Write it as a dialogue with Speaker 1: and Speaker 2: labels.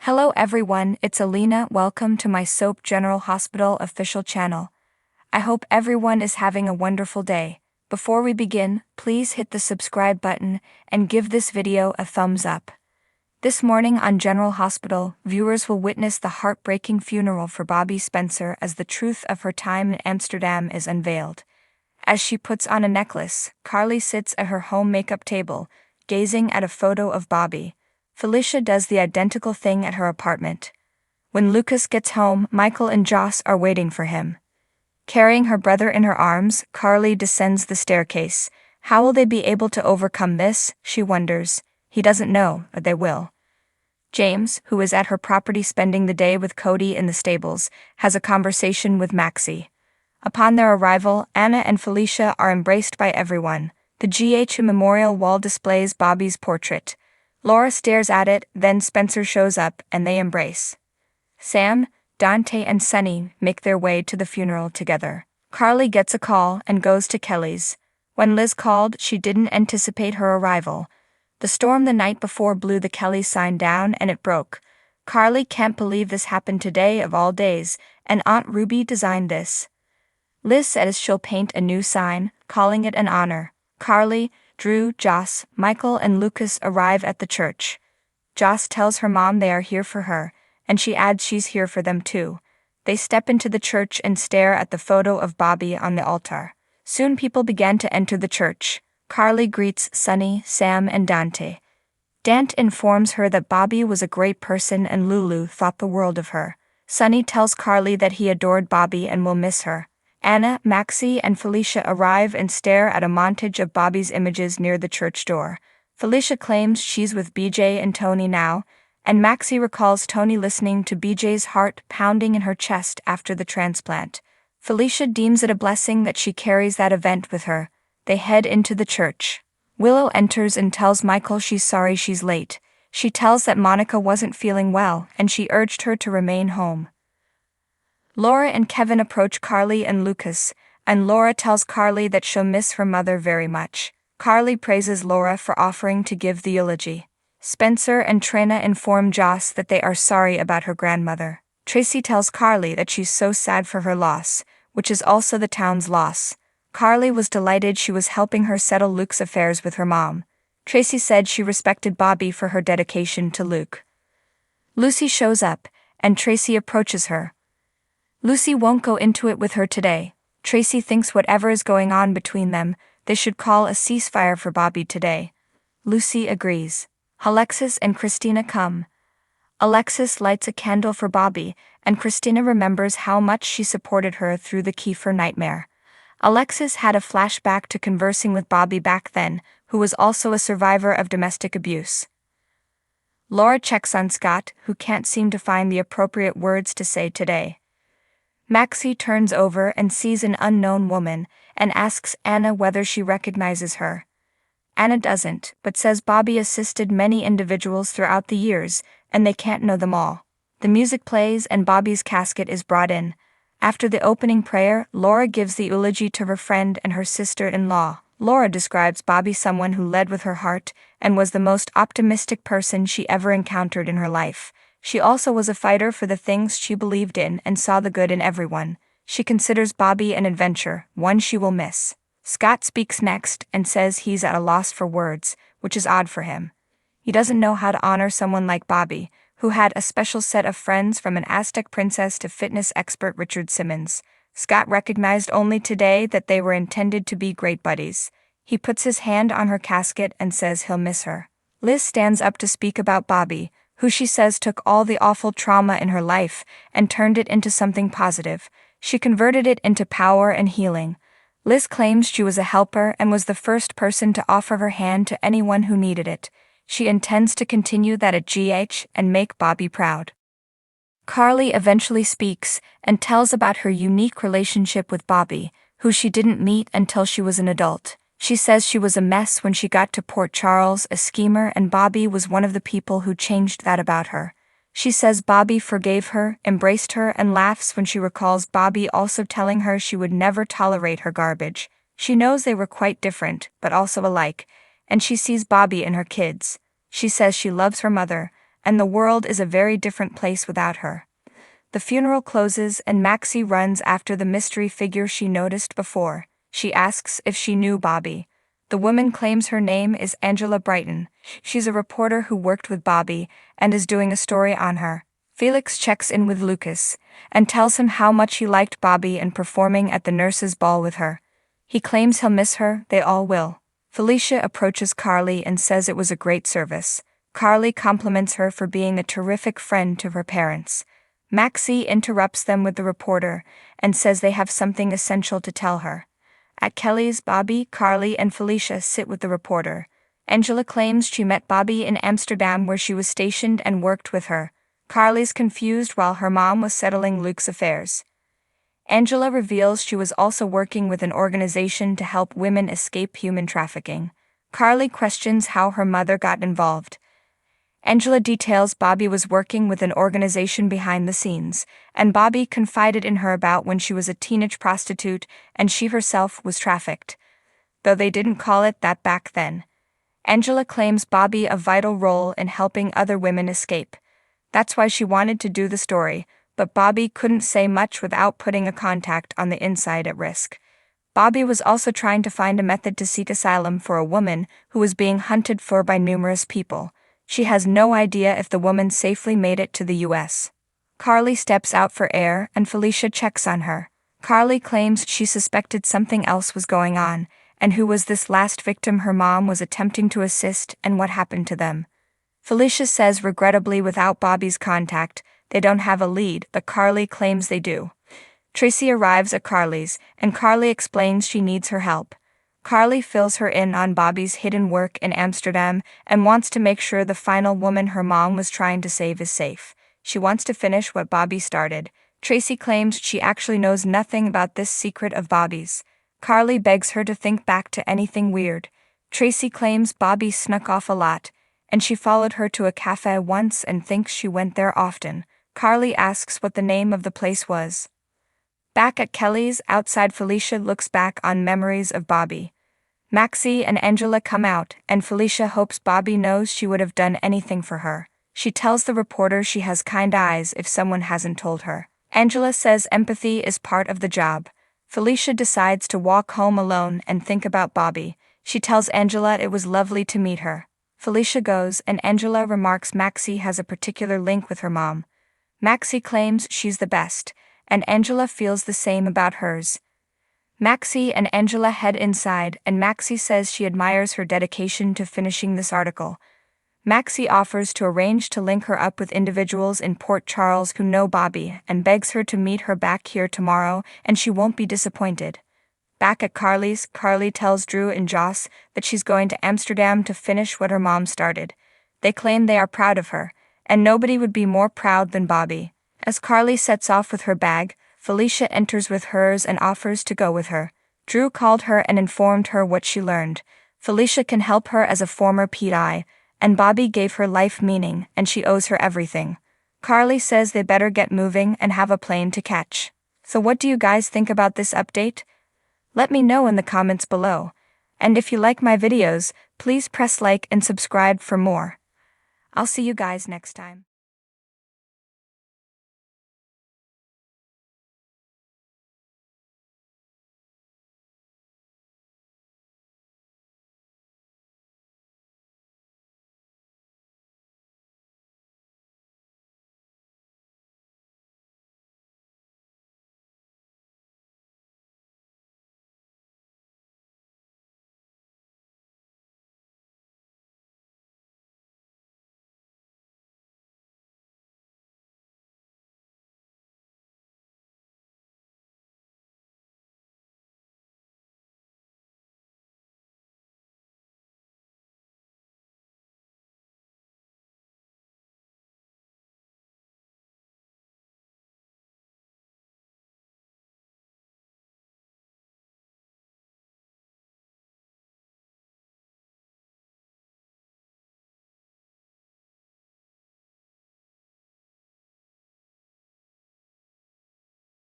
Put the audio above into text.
Speaker 1: Hello everyone, it's Alina. Welcome to my Soap General Hospital official channel. I hope everyone is having a wonderful day. Before we begin, please hit the subscribe button and give this video a thumbs up. This morning on General Hospital, viewers will witness the heartbreaking funeral for Bobbie Spencer as the truth of her time in Amsterdam is unveiled. As she puts on a necklace, Carly sits at her home makeup table, gazing at a photo of Bobbie. Felicia does the identical thing at her apartment. When Lucas gets home, Michael and Joss are waiting for him. Carrying her brother in her arms, Carly descends the staircase. How will they be able to overcome this, she wonders. He doesn't know, but they will. James, who is at her property spending the day with Cody in the stables, has a conversation with Maxie. Upon their arrival, Anna and Felicia are embraced by everyone. The GH memorial wall displays Bobbie's portrait. Laura stares at it, then Spencer shows up, and they embrace. Sam, Dante and Sunny make their way to the funeral together. Carly gets a call and goes to Kelly's. When Liz called, she didn't anticipate her arrival. The storm the night before blew the Kelly sign down and it broke. Carly can't believe this happened today of all days, and Aunt Ruby designed this. Liz says she'll paint a new sign, calling it an honor. Carly, Drew, Joss, Michael and Lucas arrive at the church. Joss tells her mom they are here for her, and she adds she's here for them too. They step into the church and stare at the photo of Bobbie on the altar. Soon people began to enter the church. Carly greets Sunny, Sam and Dante. Dante informs her that Bobbie was a great person and Lulu thought the world of her. Sunny tells Carly that he adored Bobbie and will miss her. Anna, Maxie and Felicia arrive and stare at a montage of Bobbie's images near the church door. Felicia claims she's with BJ and Tony now, and Maxie recalls Tony listening to BJ's heart pounding in her chest after the transplant. Felicia deems it a blessing that she carries that event with her. They head into the church. Willow enters and tells Michael she's sorry she's late. She tells that Monica wasn't feeling well and she urged her to remain home. Laura and Kevin approach Carly and Lucas, and Laura tells Carly that she'll miss her mother very much. Carly praises Laura for offering to give the eulogy. Spencer and Trina inform Joss that they are sorry about her grandmother. Tracy tells Carly that she's so sad for her loss, which is also the town's loss. Carly was delighted she was helping her settle Luke's affairs with her mom. Tracy said she respected Bobbie for her dedication to Luke. Lucy shows up, and Tracy approaches her. Lucy won't go into it with her today. Tracy thinks whatever is going on between them, they should call a ceasefire for Bobbie today. Lucy agrees. Alexis and Christina come. Alexis lights a candle for Bobbie, and Christina remembers how much she supported her through the Kiefer nightmare. Alexis had a flashback to conversing with Bobbie back then, who was also a survivor of domestic abuse. Laura checks on Scott, who can't seem to find the appropriate words to say today. Maxie turns over and sees an unknown woman, and asks Anna whether she recognizes her. Anna doesn't, but says Bobbie assisted many individuals throughout the years, and they can't know them all. The music plays and Bobbie's casket is brought in. After the opening prayer, Laura gives the eulogy to her friend and her sister-in-law. Laura describes Bobbie someone who led with her heart, and was the most optimistic person she ever encountered in her life. She also was a fighter for the things she believed in and saw the good in everyone. She considers Bobbie an adventure, one she will miss. Scott speaks next and says he's at a loss for words, which is odd for him. He doesn't know how to honor someone like Bobbie, who had a special set of friends from an Aztec princess to fitness expert Richard Simmons. Scott recognized only today that they were intended to be great buddies. He puts his hand on her casket and says he'll miss her. Liz stands up to speak about Bobbie, who she says took all the awful trauma in her life and turned it into something positive. She converted it into power and healing. Liz claims she was a helper and was the first person to offer her hand to anyone who needed it. She intends to continue that at GH and make Bobbie proud. Carly eventually speaks and tells about her unique relationship with Bobbie, who she didn't meet until she was an adult. She says she was a mess when she got to Port Charles, a schemer, and Bobbie was one of the people who changed that about her. She says Bobbie forgave her, embraced her, and laughs when she recalls Bobbie also telling her she would never tolerate her garbage. She knows they were quite different, but also alike, and she sees Bobbie in her kids. She says she loves her mother, and the world is a very different place without her. The funeral closes and Maxie runs after the mystery figure she noticed before. She asks if she knew Bobbie. The woman claims her name is Angela Brighton. She's a reporter who worked with Bobbie and is doing a story on her. Felix checks in with Lucas and tells him how much he liked Bobbie and performing at the nurses' ball with her. He claims he'll miss her, they all will. Felicia approaches Carly and says it was a great service. Carly compliments her for being a terrific friend to her parents. Maxie interrupts them with the reporter and says they have something essential to tell her. At Kelly's, Bobbie, Carly, and Felicia sit with the reporter. Angela claims she met Bobbie in Amsterdam where she was stationed and worked with her. Carly's confused while her mom was settling Luke's affairs. Angela reveals she was also working with an organization to help women escape human trafficking. Carly questions how her mother got involved. Angela details Bobbie was working with an organization behind the scenes, and Bobbie confided in her about when she was a teenage prostitute and she herself was trafficked, though they didn't call it that back then. Angela claims Bobbie a vital role in helping other women escape. That's why she wanted to do the story, but Bobbie couldn't say much without putting a contact on the inside at risk. Bobbie was also trying to find a method to seek asylum for a woman who was being hunted for by numerous people. She has no idea if the woman safely made it to the US. Carly steps out for air and Felicia checks on her. Carly claims she suspected something else was going on, and who was this last victim her mom was attempting to assist and what happened to them. Felicia says regrettably without Bobbie's contact, they don't have a lead, but Carly claims they do. Tracy arrives at Carly's, and Carly explains she needs her help. Carly fills her in on Bobbie's hidden work in Amsterdam and wants to make sure the final woman her mom was trying to save is safe. She wants to finish what Bobbie started. Tracy claims she actually knows nothing about this secret of Bobbie's. Carly begs her to think back to anything weird. Tracy claims Bobbie snuck off a lot, and she followed her to a cafe once and thinks she went there often. Carly asks what the name of the place was. Back at Kelly's, outside, Felicia looks back on memories of Bobbie. Maxie and Angela come out, and Felicia hopes Bobbie knows she would have done anything for her. She tells the reporter she has kind eyes if someone hasn't told her. Angela says empathy is part of the job. Felicia decides to walk home alone and think about Bobbie. She tells Angela it was lovely to meet her. Felicia goes, and Angela remarks Maxie has a particular link with her mom. Maxie claims she's the best, and Angela feels the same about hers. Maxie and Angela head inside, and Maxie says she admires her dedication to finishing this article. Maxie offers to arrange to link her up with individuals in Port Charles who know Bobbie and begs her to meet her back here tomorrow and she won't be disappointed. Back at Carly's, Carly tells Drew and Joss that she's going to Amsterdam to finish what her mom started. They claim they are proud of her, and nobody would be more proud than Bobbie. As Carly sets off with her bag, Felicia enters with hers and offers to go with her. Drew called her and informed her what she learned. Felicia can help her as a former PI, and Bobbie gave her life meaning and she owes her everything. Carly says they better get moving and have a plane to catch. So what do you guys think about this update? Let me know in the comments below. And if you like my videos, please press like and subscribe for more. I'll see you guys next time.